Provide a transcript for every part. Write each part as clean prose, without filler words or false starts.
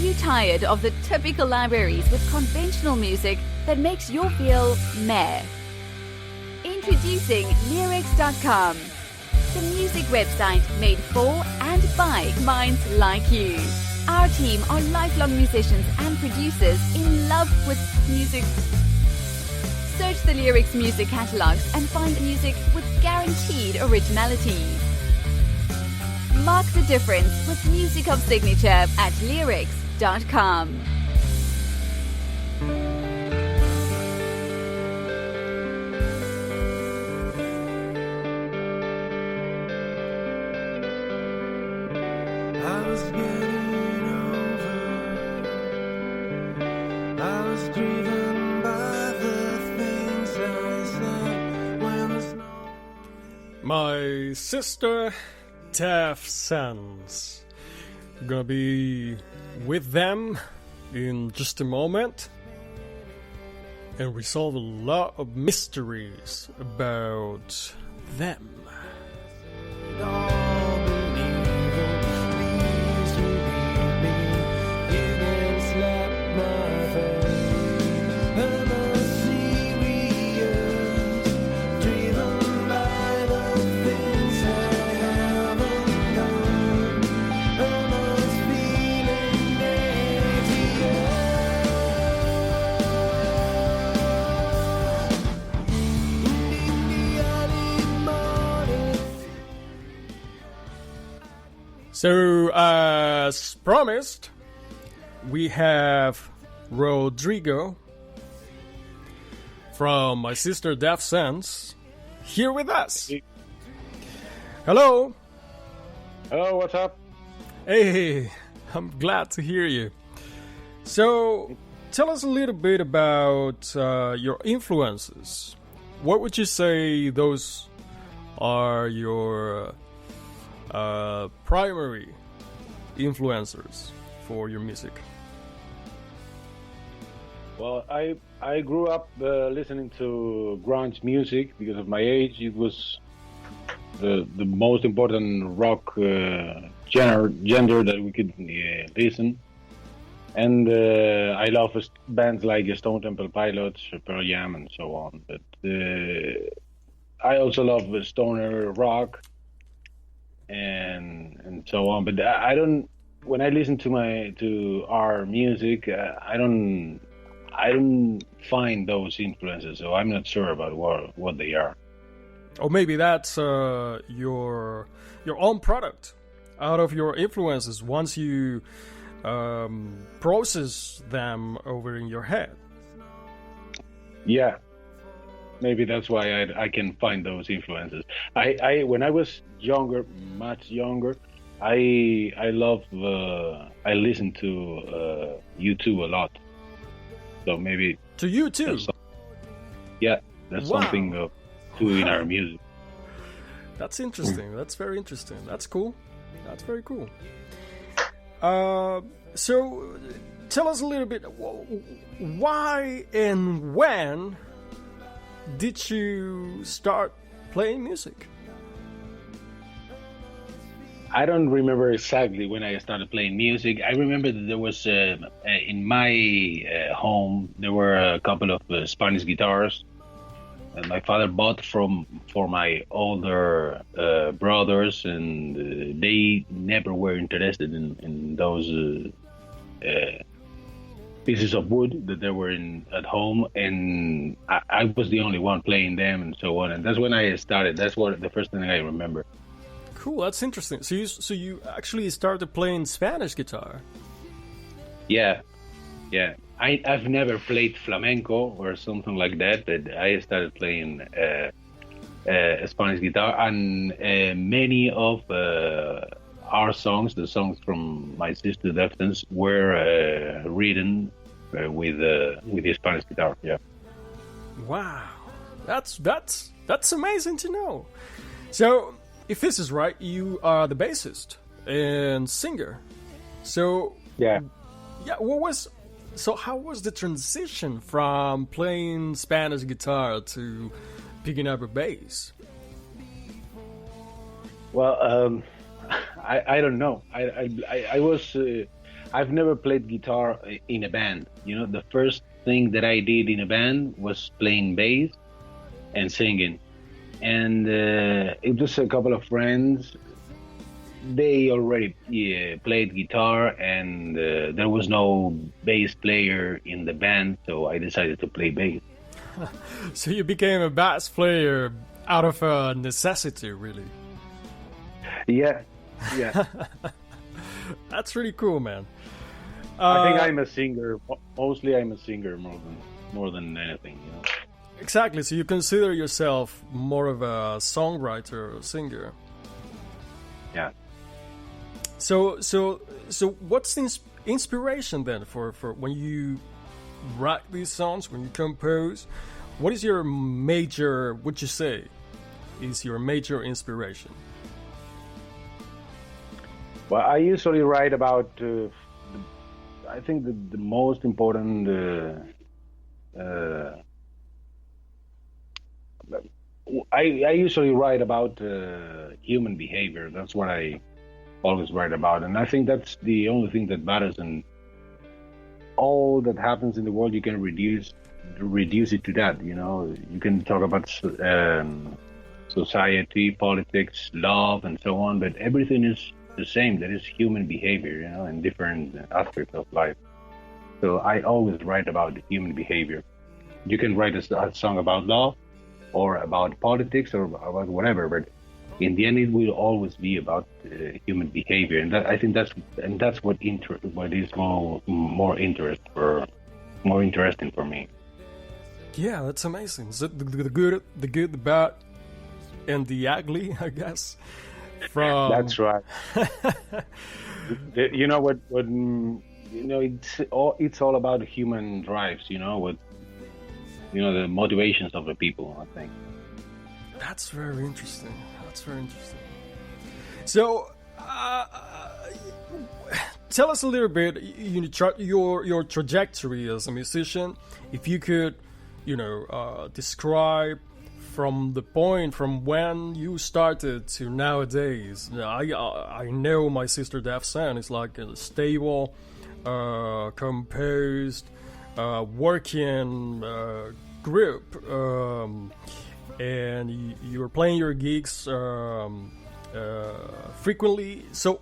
you tired of the typical libraries with conventional music that makes you feel meh? Introducing Leerecs.com, the music website made for and by minds like you. Our team are lifelong musicians and producers in love with music. Search the Leerecs music catalogs and find music with guaranteed originality. Mark the difference with music of signature at Leerecs.com. I was getting over. I was driven by the things I said when the snow. My sister Takez. Gonna be with them in just a moment and resolve a lot of mysteries about them. Don't believe it, please believe me. You can slap my face. I'm a serious, driven by the things I haven't done. I'm a feeling So, as promised, we have Rodrigo from my sister Takez here with us. Hello. Hello, what's up? Hey, I'm glad to hear you. So, tell us a little bit about your influences. What would you say those are your primary influencers for your music? Well, I grew up listening to grunge music because of my age. It was the most important rock genre that we could listen. And I love bands like Stone Temple Pilots, Pearl Jam, and so on. But I also love stoner rock and so on. But I don't. When I listen to our music, I don't find those influences. So I'm not sure about what they are. Or maybe that's your own product out of your influences once you process them over in your head. Yeah, maybe that's why I can find those influences. I when I was younger, much younger, I listened to U2 a lot. So maybe to you too. That's Wow. something too in our music. That's interesting. That's very interesting. That's cool. That's very cool. So, tell us a little bit. Why and when did you start playing music? I don't remember exactly when I started playing music. I remember that there was in my home there were a couple of Spanish guitars that my father bought for my older brothers, and they never were interested in those pieces of wood that there were at home, and I was the only one playing them and so on. And that's when I started. That's the first thing I remember. Cool, that's interesting. So you actually started playing Spanish guitar? Yeah. I've never played flamenco or something like that, but I started playing Spanish guitar, and many of our songs, the songs from my sister Takez, were written with the Spanish guitar. Yeah. Wow, that's amazing to know. So, if this is right, you are the bassist and singer. So Yeah. How was the transition from playing Spanish guitar to picking up a bass? Well, I don't know. I was I've never played guitar in a band. You know, the first thing that I did in a band was playing bass and singing. And it was a couple of friends. They already played guitar, and there was no bass player in the band, so I decided to play bass. So you became a bass player out of necessity, really. Yeah. That's really cool, man. I think I'm a singer. Mostly, I'm a singer more than anything. You know. Exactly. So you consider yourself more of a songwriter or singer. Yeah. So what's the inspiration then for when you write these songs, when you compose? What is your major? Would you say is your major inspiration? Well, I usually write about. I think the most important. I usually write about human behavior. That's what I always write about, and I think that's the only thing that matters. And all that happens in the world, you can reduce it to that. You know, you can talk about society, politics, love, and so on, but everything is the same. That is human behavior, you know, in different aspects of life. So I always write about human behavior. You can write a song about love, or about politics, or about whatever, but in the end, it will always be about human behavior, and I think that's what is more interesting for me. Yeah, that's amazing. So the good, the bad, and the ugly, I guess. That's right. You know what? You know, it's all about human drives. You know the motivations of the people. I think. That's very interesting. So, tell us a little bit your trajectory as a musician. If you could, describe from the point from when you started to nowadays. I know my Sister Deaf Sound is like a stable, composed, working group. And you're playing your gigs frequently. So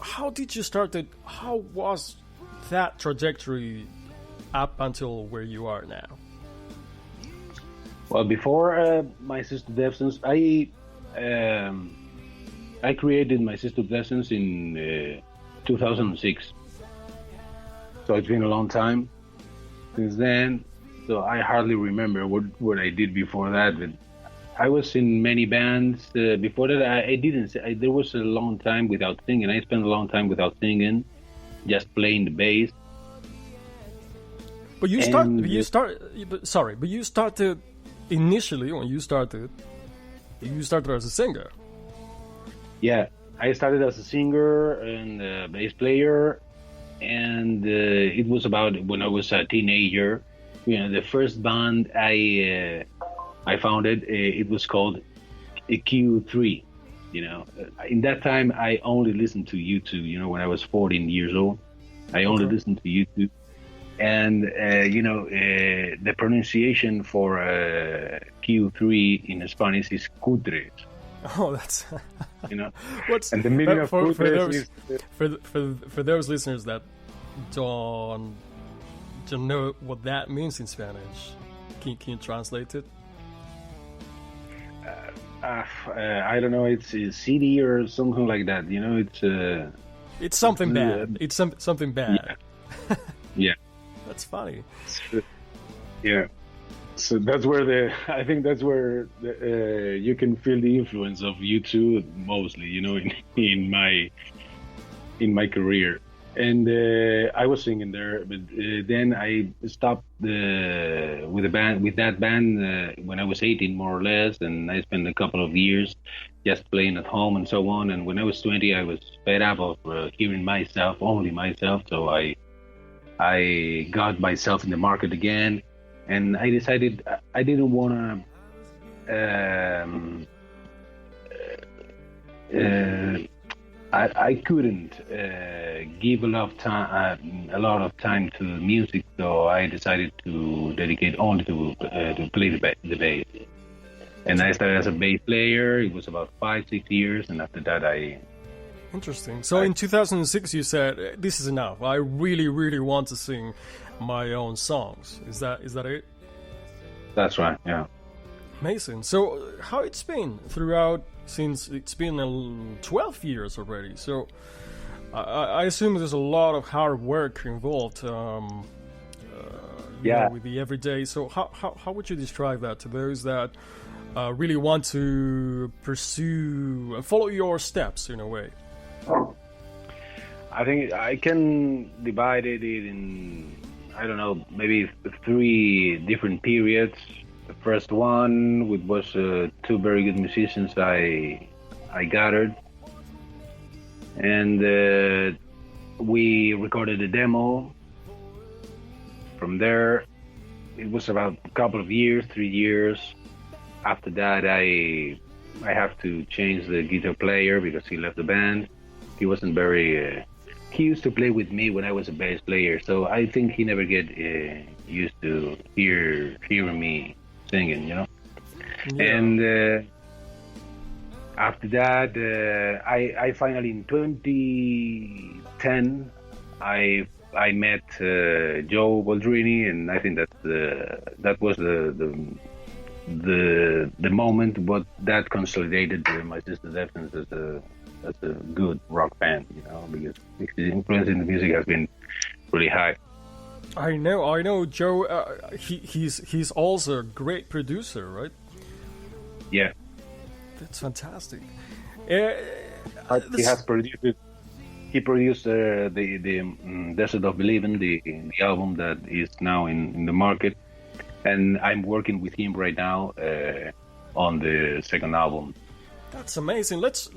how did you start it? How was that trajectory up until where you are now? Well, before my Sister Deaf Sound, I created my Sister Deaf Sound in 2006. So it's been a long time since then. So I hardly remember what I did before that, but I was in many bands. Before that, I didn't. There was a long time without singing. I spent a long time without singing, just playing the bass. But you started initially when you started as a singer. Yeah, I started as a singer and a bass player, and it was about when I was a teenager. The first band I founded, it was called Q3. In that time I only listened to YouTube. When I was 14 years old, I only listened to YouTube, and the pronunciation for Q3 in Spanish is cutres. Oh, that's What's and the meaning of cutres for those listeners that don't know what that means in Spanish. Can you translate it? I don't know. It's a CD or something like that. It's something bad. It's something bad. Yeah. That's funny. Yeah. So that's where I think that's where you can feel the influence of U2 mostly. In my career. And I was singing there, but then I stopped with that band when I was 18, more or less, and I spent a couple of years just playing at home and so on. And when I was 20, I was fed up of hearing only myself, so I got myself in the market again, and I decided I didn't want to. I couldn't give a lot of time to music, so I decided to dedicate only to play the bass. And I started as a bass player. It was about 5-6 years, and after that, Interesting. So in 2006, you said, "This is enough. I really, really want to sing my own songs." Is that it? That's right. Yeah. Amazing. So how it's been throughout, since it's been 12 years already. So I assume there's a lot of hard work involved. Yeah. With the everyday. So how would you describe that to those that really want to pursue and follow your steps in a way? I think I can divide it in, I don't know, maybe 3 different periods. The first one, which was 2 very good musicians I gathered, and we recorded a demo. From there, it was about a couple of years, 3 years. After that, I have to change the guitar player because he left the band. He wasn't very. He used to play with me when I was a bass player, so I think he never get used to hearing me singing, you know. Yeah. And after that, I finally in 2010 I met Joe Baldrini, and I think that was the moment what that consolidated My Sister's Absence as a good rock band, you know, because the influence in the music has been really high. I know, Joe. He's also a great producer, right? Yeah, that's fantastic. He has produced it. He produced the Desert of Believing, the album that is now in the market, and I'm working with him right now on the second album. That's amazing. Let's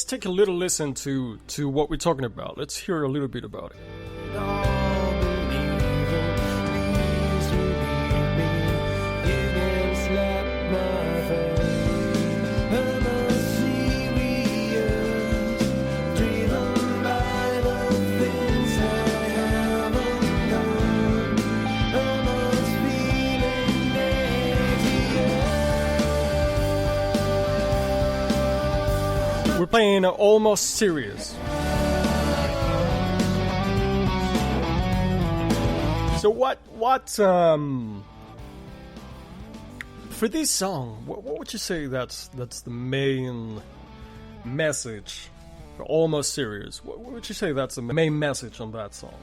take a little listen to what we're talking about. Let's hear a little bit about it. We're playing Almost Serious. So what for this song, what would you say that's the main message for Almost Serious? What would you say that's the main message on that song?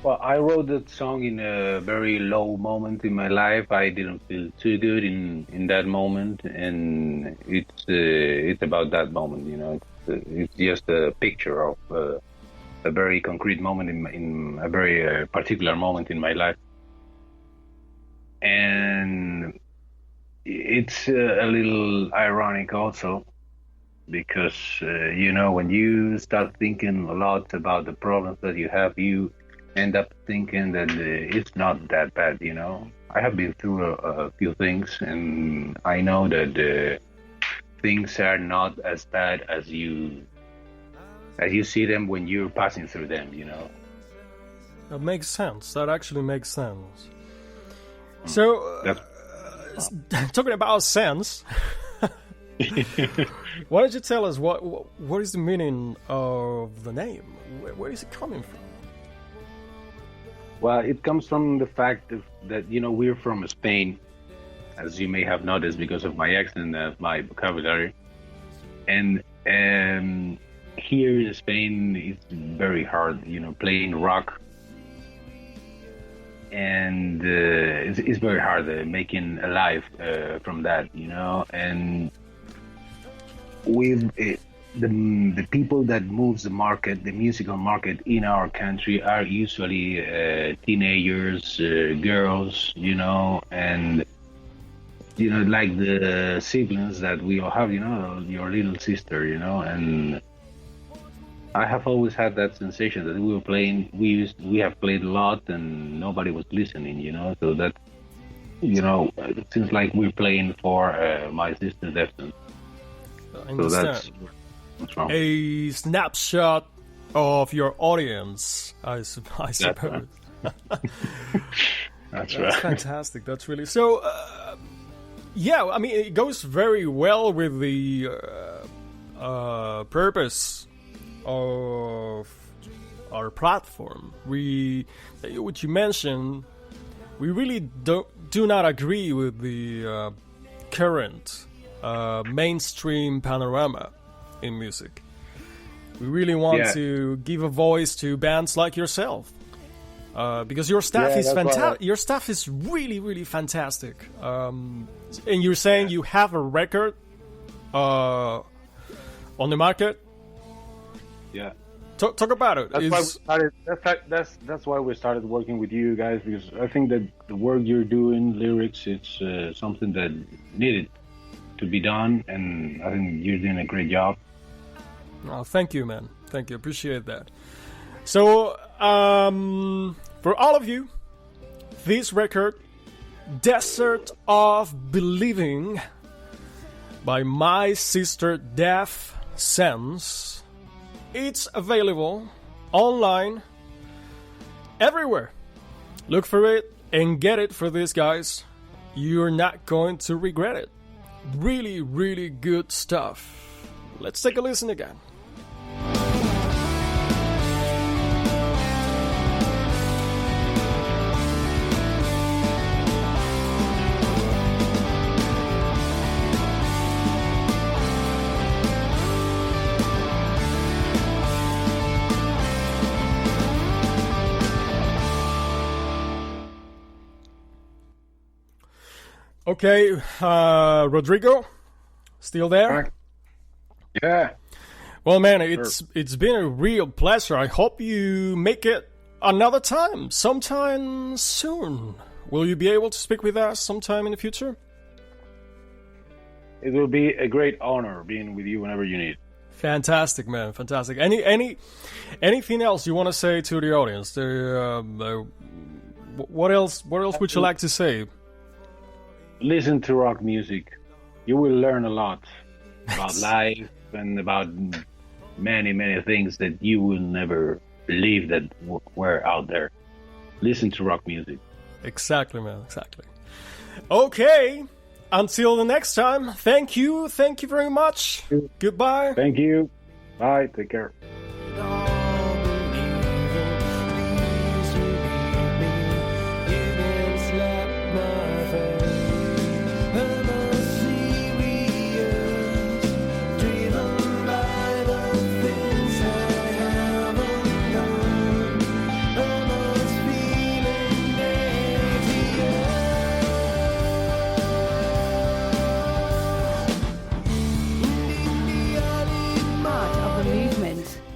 Well, I wrote that song in a very low moment in my life. I didn't feel too good in that moment, and it's about that moment, you know. It's just a picture of a very concrete moment in a very particular moment in my life, and it's a little ironic also, because you know, when you start thinking a lot about the problems that you have, you end up thinking that it's not that bad, you know. I have been through a few things, and I know that things are not as bad as you see them when you're passing through them, you know. That makes sense. That actually makes sense. So, talking about sense, why don't you tell us what is the meaning of the name? Where is it coming from? Well, it comes from the fact that, you know, we're from Spain, as you may have noticed because of my accent and my vocabulary. And here in Spain, it's very hard, you know, playing rock. And it's very hard making a life from that, you know. And with the people that moves the market, the musical market in our country, are usually teenagers, girls, you know, and you know, like the siblings that we all have, you know, your little sister, you know. And I have always had that sensation that we were playing, we have played a lot and nobody was listening, you know. So that, you know, it seems like we're playing for My Sister's Absence. I understand. What's wrong? a snapshot of your audience, I suppose. That's That's right. fantastic. That's really so. Yeah, I mean, it goes very well with the purpose of our platform. Which you mentioned, we really do not agree with the current mainstream panorama in music. We really want to give a voice to bands like yourself. Because your staff is fantastic. Your staff is really, really fantastic. And you're saying you have a record on the market. Yeah. Talk about it. That's why we started. That's why we started working with you guys, because I think that the work you're doing, lyrics, it's something that needed to be done, and I think you're doing a great job. Oh, thank you, man. Thank you. Appreciate that. So, for all of you, this record, Desert of Believing, by my sister Def Sense, it's available online everywhere. Look for it and get it for these guys. You're not going to regret it. Really, really good stuff. Let's take a listen again. Okay, Rodrigo, still there? Yeah. Well, man, it's been a real pleasure. I hope you make it another time, sometime soon. Will you be able to speak with us sometime in the future? It will be a great honor being with you whenever you need. Fantastic, man, fantastic. Anything else you want to say to the audience? What else would you like to say? Listen to rock music. You will learn a lot about life and about many, many things that you will never believe that were out there. Listen to rock music. Exactly, man, exactly. Okay, until the next time, thank you very much. Goodbye. Thank you. Bye. Take care.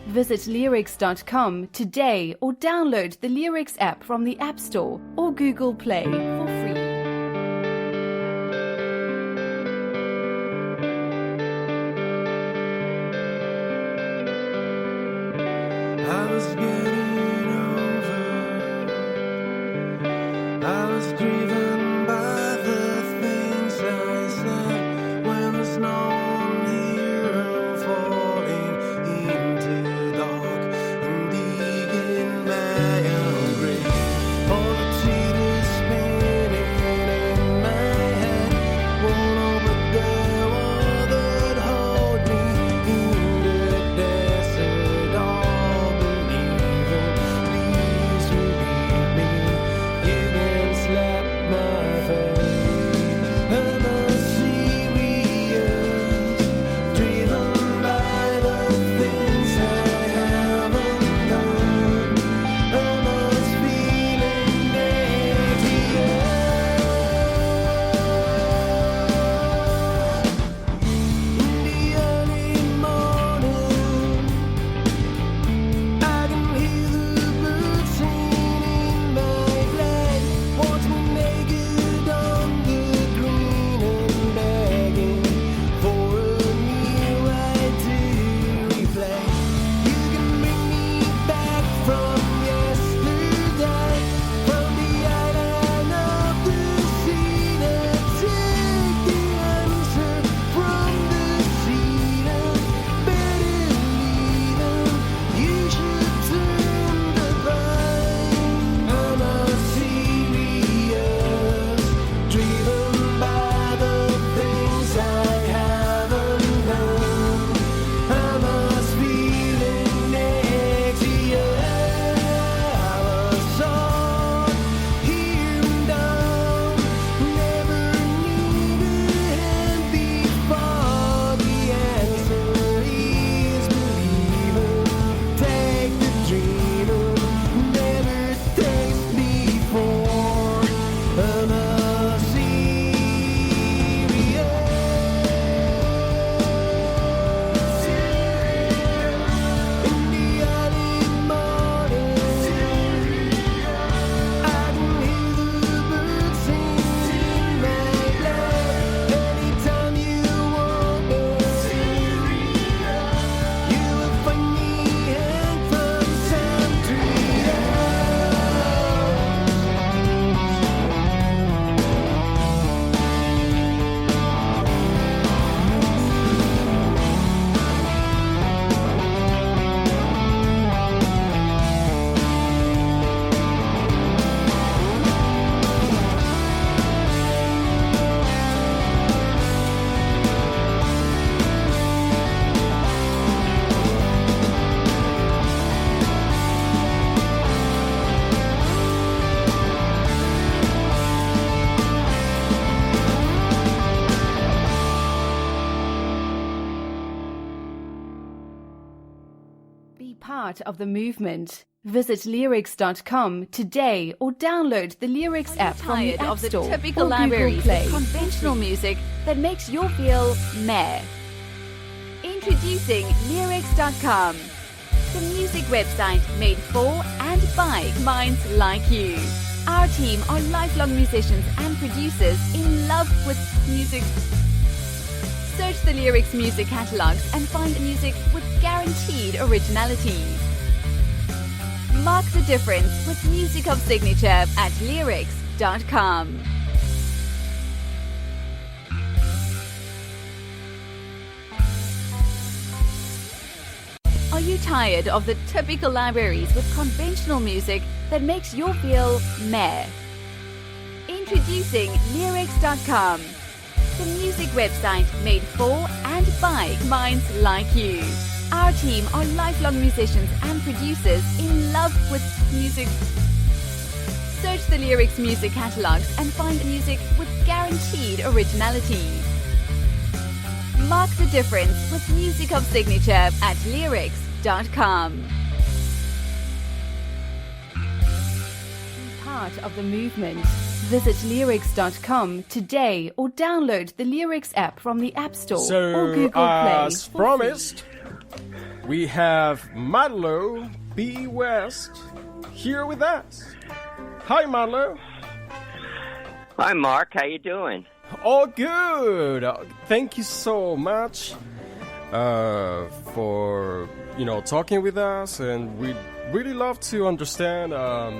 Visit Leerecs.com today or download the Leerecs app from the App Store or Google Play for free. I was getting over. I was driven by the things I said when there's no one here. I'm falling into dark and digging my own grave. All the cheetahs spinning in my head won't open the wall that hold me in the desert. All believing, please believe me. You can slap Part of the movement. Visit Leerecs.com today or download the Leerecs app from the App Store of the typical or libraries Google Play. with conventional music that makes you feel meh. Introducing Leerecs.com, the music website made for and by minds like you. Our team are lifelong musicians and producers in love with music. Search the Leerecs music catalogs and find music with guaranteed originality. Mark the difference with music of signature at Leerecs.com. Are you tired of the typical libraries with conventional music that makes you feel meh? Introducing Leerecs.com, the music website made for and by minds like you. Our team are lifelong musicians and producers in love with music. Search the Leerecs music catalogs and find music with guaranteed originality. Mark the difference with music of signature at Leerecs.com. Part of the movement. Visit Leerecs.com today or download the Leerecs app from the App Store or Google Play. As promised, we have Marlowe B West here with us. Hi, Marlowe. Hi, Mark. How you doing? All good. Thank you so much for talking with us, and we'd really love to understand a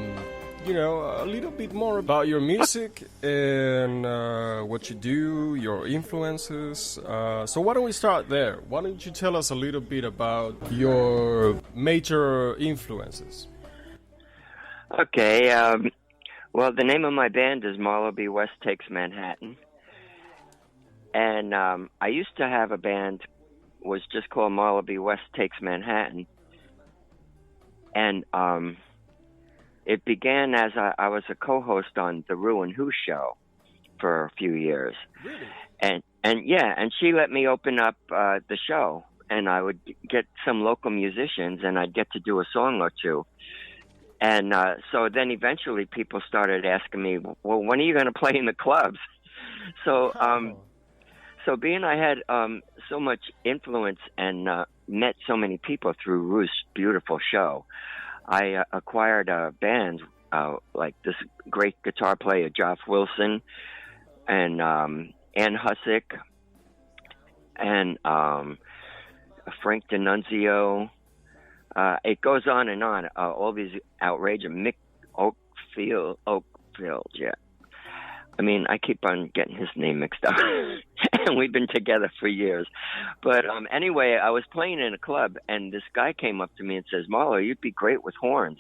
little bit more about your music and what you do, your influences. So why don't we start there? Why don't you tell us a little bit about your major influences? Okay. Well, the name of my band is Marlowe B West Takes Manhattan. And I used to have a band, was just called Marlowe B West Takes Manhattan. And it began as I was a co-host on The Ruin Who Show for a few years. Really? And she let me open up the show, and I would get some local musicians, and I'd get to do a song or two. And so then eventually people started asking me, well, when are you going to play in the clubs? So so being I had so much influence and met so many people through Ruth's beautiful show, I acquired a band like this great guitar player, Joff Wilson, and Ann Hussick, and Frank D'Annunzio. It goes on and on. All these outrageous Mick Oakfield, yeah. I mean, I keep on getting his name mixed up. And we've been together for years. But anyway, I was playing in a club, and this guy came up to me and says, Marlowe, you'd be great with horns.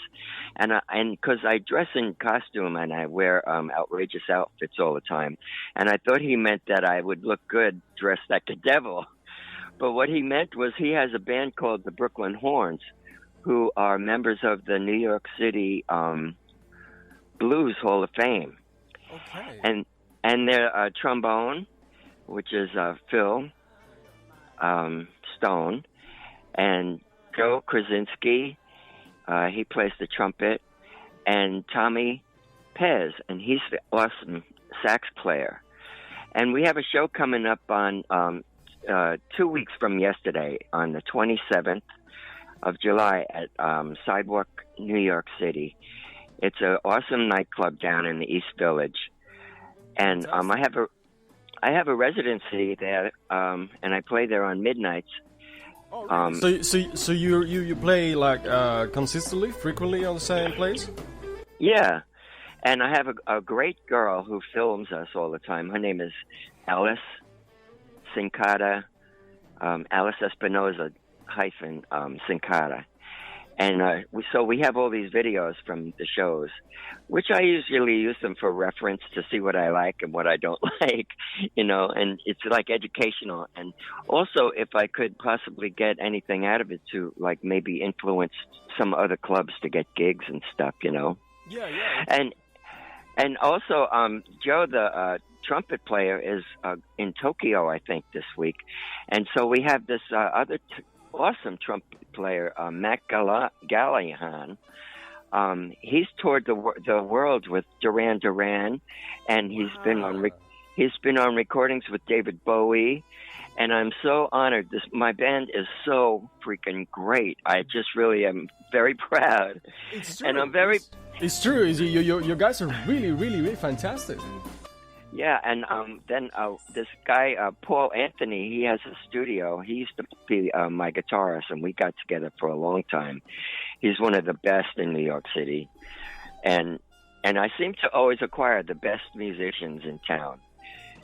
And because I dress in costume and I wear outrageous outfits all the time, and I thought he meant that I would look good dressed like a devil. But what he meant was he has a band called the Brooklyn Horns, who are members of the New York City Blues Hall of Fame. Okay. And their trombone, which is Phil Stone, and Joe Krasinski, he plays the trumpet, and Tommy Pez, and he's the awesome sax player. And we have a show coming up on 2 weeks from yesterday, on the 27th of July at Sidewalk, New York City. It's an awesome nightclub down in the East Village, and I have a residency there, and I play there on midnights. So you play like consistently, frequently on the same place? Yeah, and I have a great girl who films us all the time. Her name is Alice Sincata, Alice Espinoza Sincata. And so we have all these videos from the shows, which I usually use them for reference to see what I like and what I don't like, and it's like educational. And also, if I could possibly get anything out of it to, like, maybe influence some other clubs to get gigs and stuff, Yeah. And also, Joe, the trumpet player, is in Tokyo, I think, this week. And so we have this other awesome trumpet player, Matt Gallahan. He's toured the world with Duran Duran, and he's been on recordings with David Bowie. And I'm so honored. My band is so freaking great. I just really am very proud. It's true. And I'm very. It's true. You guys are really, really, really fantastic. Yeah, and then this guy, Paul Anthony, he has a studio. He used to be my guitarist, and we got together for a long time. He's one of the best in New York City. And I seem to always acquire the best musicians in town.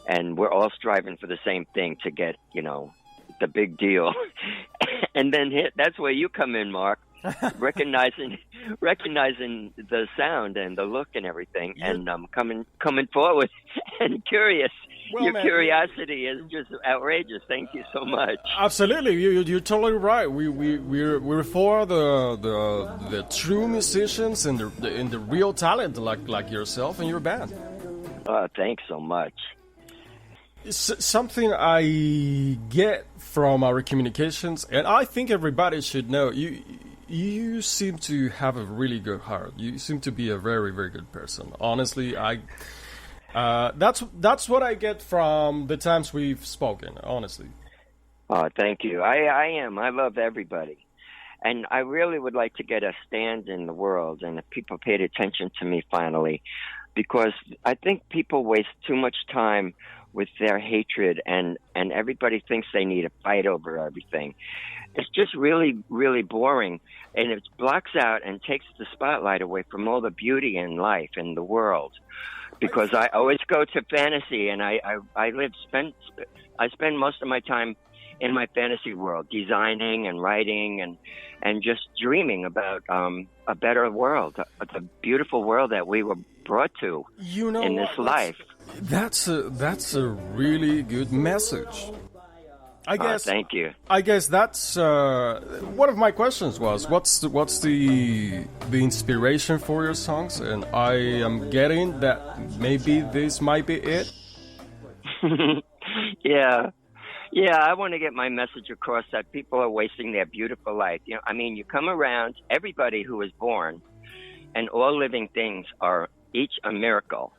And we're all striving for the same thing, to get, the big deal. And then that's where you come in, Mark, recognizing the sound and the look and everything, and coming forward and curious. Well, Your man, curiosity is just outrageous. Thank you so much. Absolutely, you're totally right. We're for the true musicians and the real talent like yourself and your band. Thanks so much. Something I get from our communications, and I think everybody should know, you seem to have a really good heart. You seem to be a very, very good person. Honestly, that's what I get from the times we've spoken, honestly. Thank you. I am. I love everybody. And I really would like to get a stand in the world, and if people paid attention to me finally, because I think people waste too much time with their hatred, and everybody thinks they need to fight over everything. It's just really, really boring, and it blocks out and takes the spotlight away from all the beauty in life and the world. Because I always go to fantasy, and I spend most of my time in my fantasy world, designing and writing and just dreaming about a better world, the beautiful world that we were brought to in this life. That's a really good message. I guess. Thank you. I guess that's one of my questions was what's the inspiration for your songs, and I am getting that maybe this might be it. Yeah, I want to get my message across that people are wasting their beautiful life. You come around, everybody who is born, and all living things are each a miracle.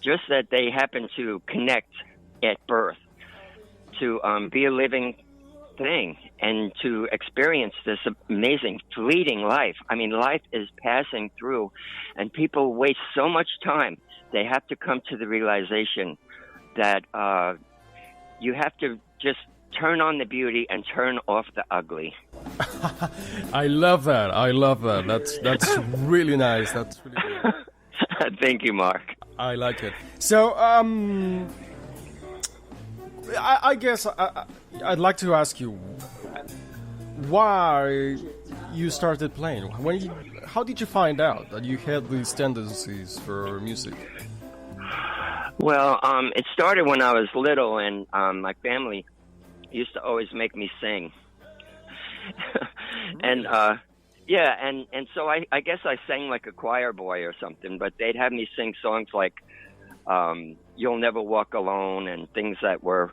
Just that they happen to connect at birth to be a living thing and to experience this amazing fleeting life. Life is passing through, and people waste so much time. They have to come to the realization that you have to just turn on the beauty and turn off the ugly. I love that. That's really nice. That's really good. Thank you, Mark. I like it. So, I guess I'd like to ask you why you started playing. How did you find out that you had these tendencies for music? Well, it started when I was little, and my family used to always make me sing. And so I guess I sang like a choir boy or something, but they'd have me sing songs like You'll Never Walk Alone and things that were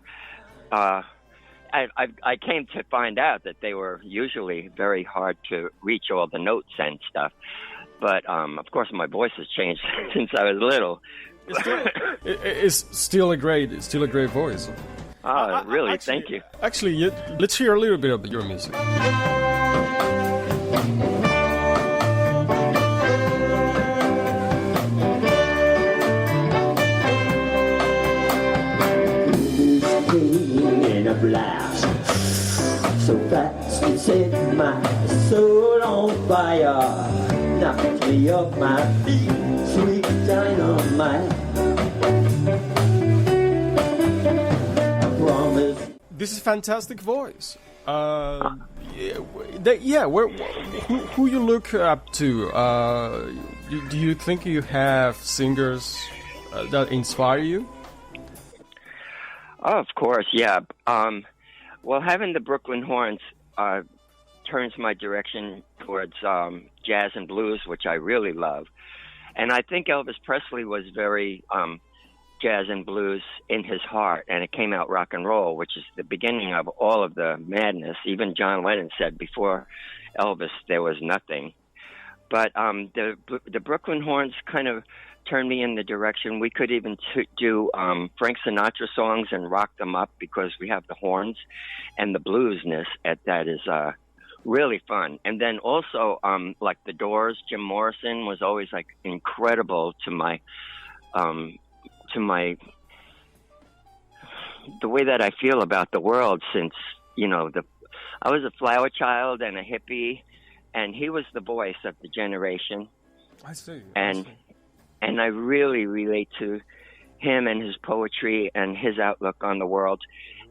I came to find out that they were usually very hard to reach all the notes and stuff. But of course my voice has changed since I was little. It's still a great voice. Really? Actually, thank you. Actually, let's hear a little bit of your music. In a blast, so fast it set my soul on fire, knocked me off my feet, sweet dynamite. I promise. This is fantastic voice. Who you look up to? Do you think you have singers that inspire you? Oh, of course, yeah. Well, having the Brooklyn Hornz turns my direction towards jazz and blues, which I really love. And I think Elvis Presley was very jazz and blues in his heart, and it came out rock and roll, which is the beginning of all of the madness. Even John Lennon said before Elvis there was nothing. But the Brooklyn Horns kind of turned me in the direction. We could even do Frank Sinatra songs and rock them up because we have the horns and the bluesness at that is really fun. And then also like the Doors, Jim Morrison was always like incredible to my the way that I feel about the world, since I was a flower child and a hippie, and he was the voice of the generation. I see. And I really relate to him and his poetry and his outlook on the world.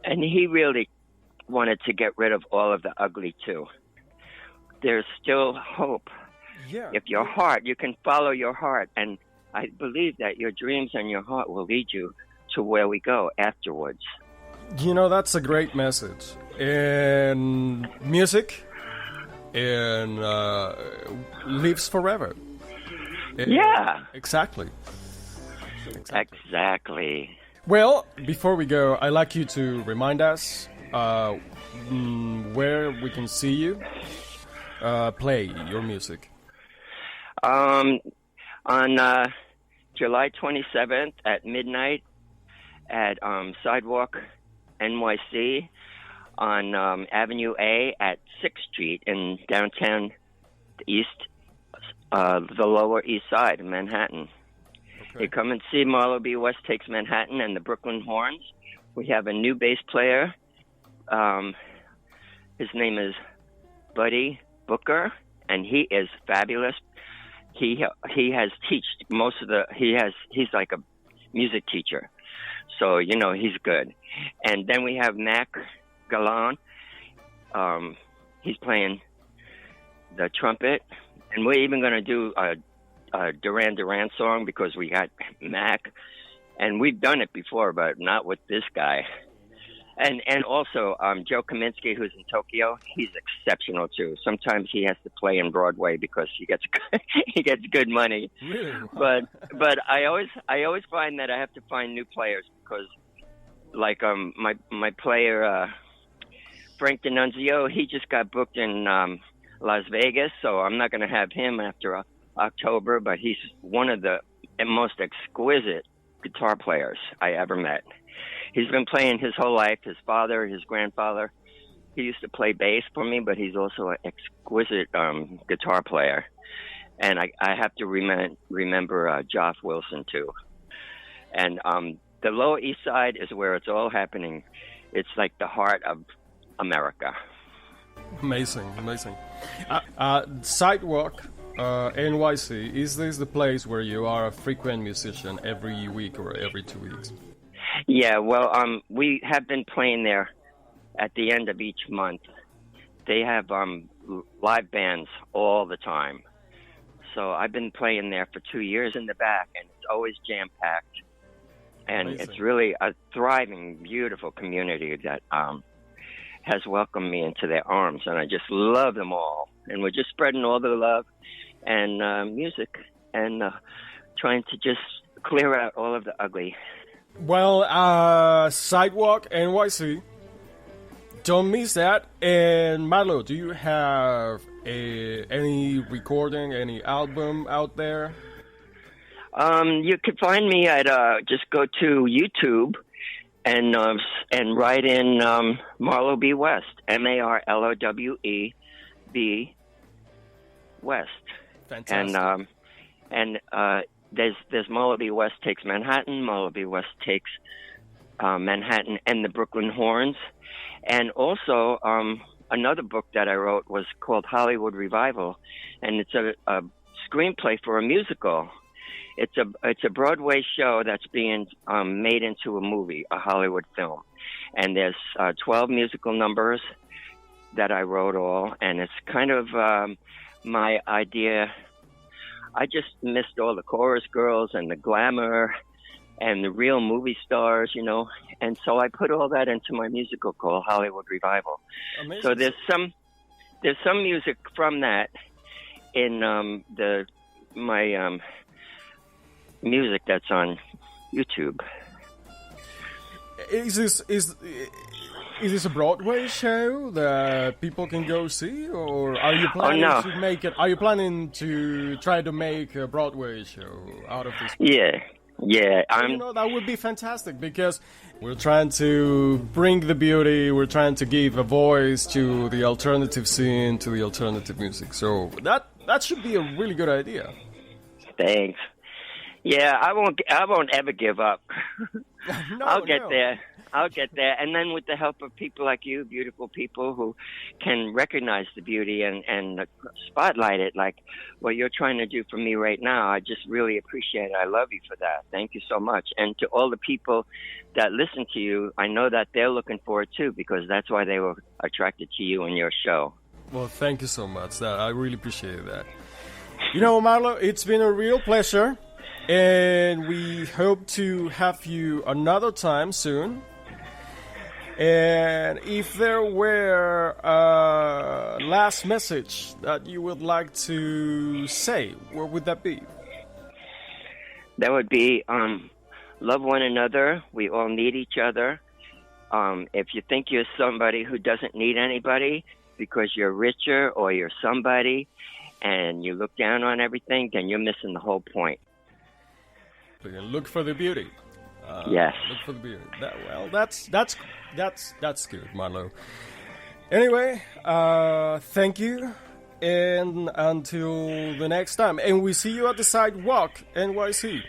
And he really wanted to get rid of all of the ugly too. There's still hope. Yeah. If your heart, you can follow your heart. And I believe that your dreams and your heart will lead you to where we go afterwards. That's a great message. And music and lives forever. Yeah. Exactly. Well, before we go, I'd like you to remind us where we can see you play your music. On July 27th at midnight at Sidewalk NYC on Avenue A at 6th Street in downtown the Lower East Side of Manhattan. Okay. You come and see Marlowe B West Takes Manhattan and the Brooklyn Horns. We have a new bass player. His name is Buddy Booker, and he is fabulous. He has he's like a music teacher, so he's good. And then we have Mac Galan. He's playing the trumpet. And we're even going to do a Duran Duran song because we got Mac. And we've done it before, but not with this guy. And also Joe Kaminsky, who's in Tokyo, he's exceptional too. Sometimes he has to play in Broadway because he gets good money. Really? But I always find that I have to find new players because like my player Frank D'Annunzio, he just got booked in Las Vegas, so I'm not going to have him after October, but he's one of the most exquisite guitar players I ever met. He's been playing his whole life. His father, his grandfather, he used to play bass for me, but he's also an exquisite guitar player. And I have to remember Joff Wilson, too. And the Lower East Side is where it's all happening. It's like the heart of America. Amazing. Sidewalk NYC, is this the place where you are a frequent musician every week or every 2 weeks? Yeah, well, we have been playing there at the end of each month. They have live bands all the time. So I've been playing there for 2 years in the back, and it's always jam-packed. And Amazing. It's really a thriving, beautiful community that has welcomed me into their arms, and I just love them all. And we're just spreading all the love and music and trying to just clear out all of the ugly. Well, Sidewalk NYC, don't miss that. And Marlowe, do you have any recording, any album out there? You can find me at just go to YouTube and write in Marlowe B West, MarloweB West. Fantastic. And there's Marlowe B West Takes Manhattan, Marlowe B West Takes Manhattan and the Brooklyn Horns, and also another book that I wrote was called Hollywood Revival, and it's a screenplay for a musical. It's a Broadway show that's being made into a movie, a Hollywood film, and there's 12 musical numbers that I wrote all, and it's kind of my idea. I just missed all the chorus girls and the glamour and the real movie stars, you know, and so I put all that into my musical called Hollywood Revival. Amazing. So there's some music from that in my music that's on YouTube. Is this a Broadway show that people can go see, or are you planning no. to make it? Are you planning to try to make a Broadway show out of this? Yeah. That would be fantastic, because we're trying to bring the beauty. We're trying to give a voice to the alternative scene, to the alternative music. So that should be a really good idea. Thanks. Yeah, I won't ever give up. I'll get there. And then with the help of people like you, beautiful people who can recognize the beauty and spotlight it like what you're trying to do for me right now, I just really appreciate it. I love you for that. Thank you so much. And to all the people that listen to you, I know that they're looking for it too, because that's why they were attracted to you and your show. Well, thank you so much. I really appreciate that. You know, Marlowe, it's been a real pleasure. And we hope to have you another time soon. And if there were a last message that you would like to say, what would that be? That would be, love one another. We all need each other. If you think you're somebody who doesn't need anybody because you're richer or you're somebody and you look down on everything, then you're missing the whole point. Look for the beauty. Yes. Look for the beauty. That's good, Marlowe. Anyway, thank you, and until the next time. And we see you at the sidewalk, NYC.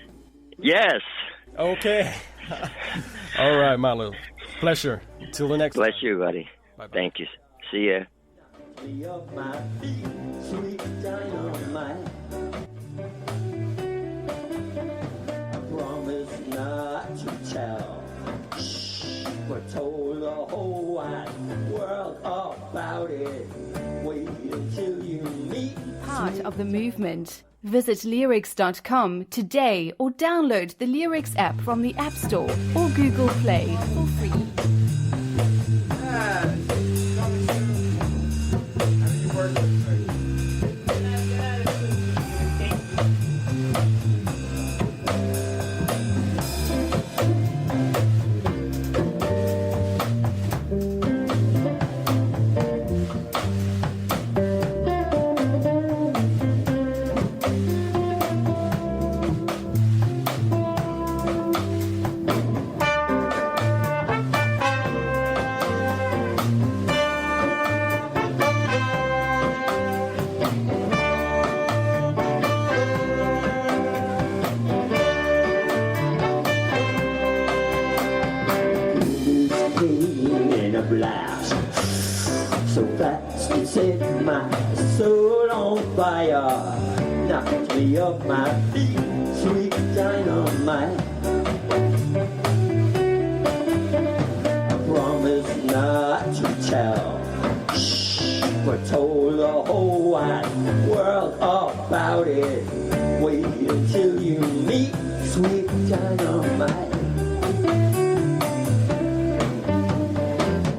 Yes. Okay. All right, Marlowe. Pleasure. Till the next time. Bless you, buddy. Bye-bye. Thank you. See ya. Of my feet, sweet dynamite. I promise not to tell. Shh, we're told the whole wide world about it. Wait until you meet. Part of the movement. Visit Leerecs.com today or download the Leerecs app from the App Store or Google Play for free. In a blast, so fast it set my soul on fire, knocked me off my feet, sweet dynamite. I promise not to tell. Shh, we're told the whole wide world about it. Wait until you meet sweet dynamite.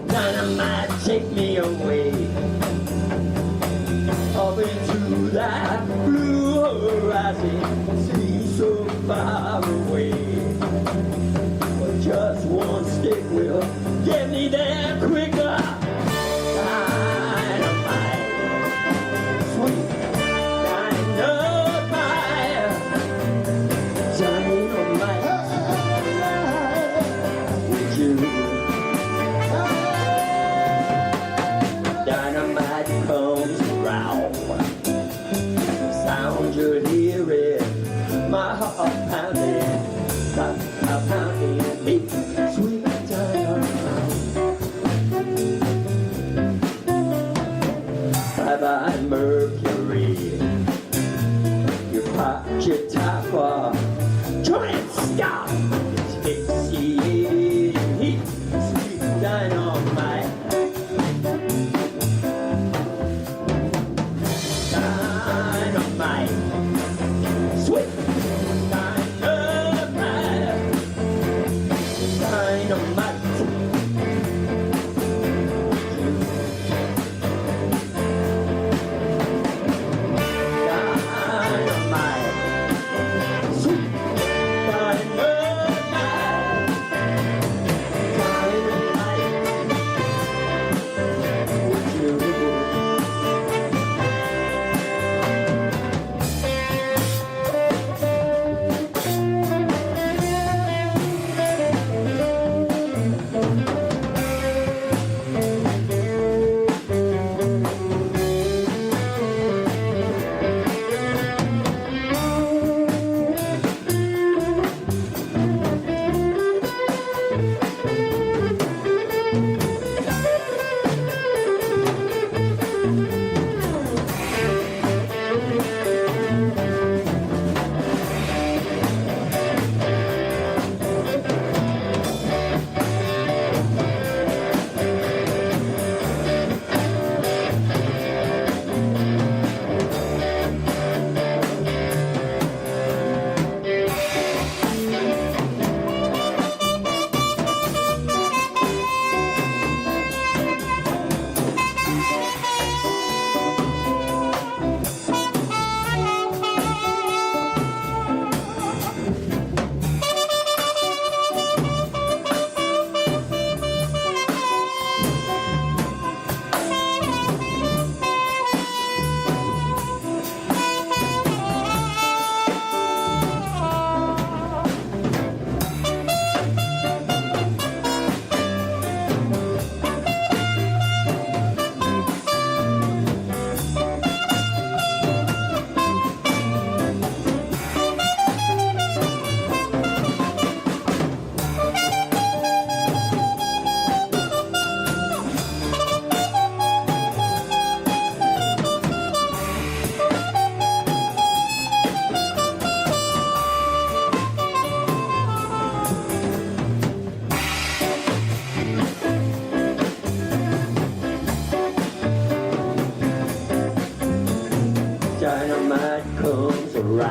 Dynamite, take me away up into that blue horizon. Seems so far away, but just one stick will get me there quicker. Dynamite, sweet dynamite, dynamite. Would you? Dynamite comes around, sound you hear it, my heart pounding, pounding, beat, sweet dynamite. Bye-bye Mercury, you popped your top off, giant stop, it's asphyxiating heat, sweet dynamite. Dynamite, sweet dynamite, dynamite. Dynamite, sweet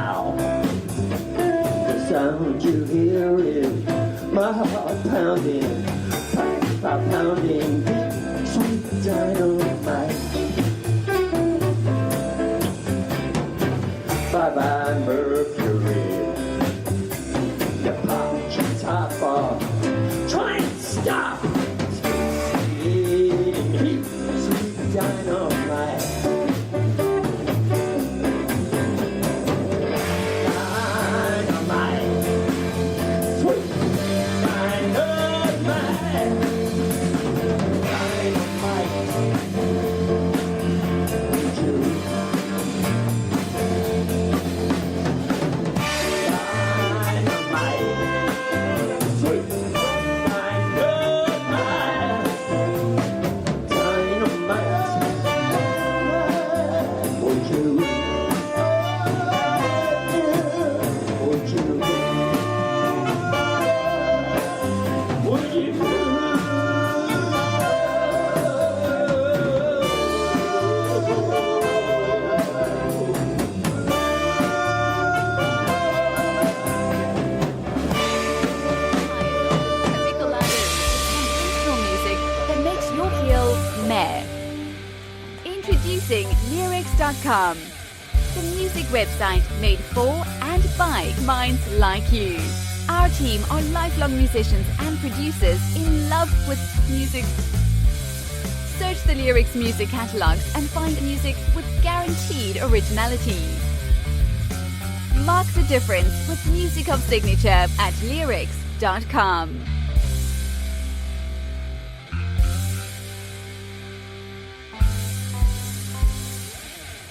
now. The sound you hear is my heart pounding, pounding, sweet dynamite. Bye-bye, Mercury. You popped your top off. Try and stop. Sweet, sweet dynamite. Dynamite. Sweet dynamite. Dynamite. Would you? Typical library with conventional music that makes you feel meh. Introducing Leerecs.com, the music website made for and by minds like you. Our team are lifelong musicians and producers in love with music. Search the Leerecs music catalogs and find music with guaranteed originality. Mark the difference with music of signature at Leerecs.com.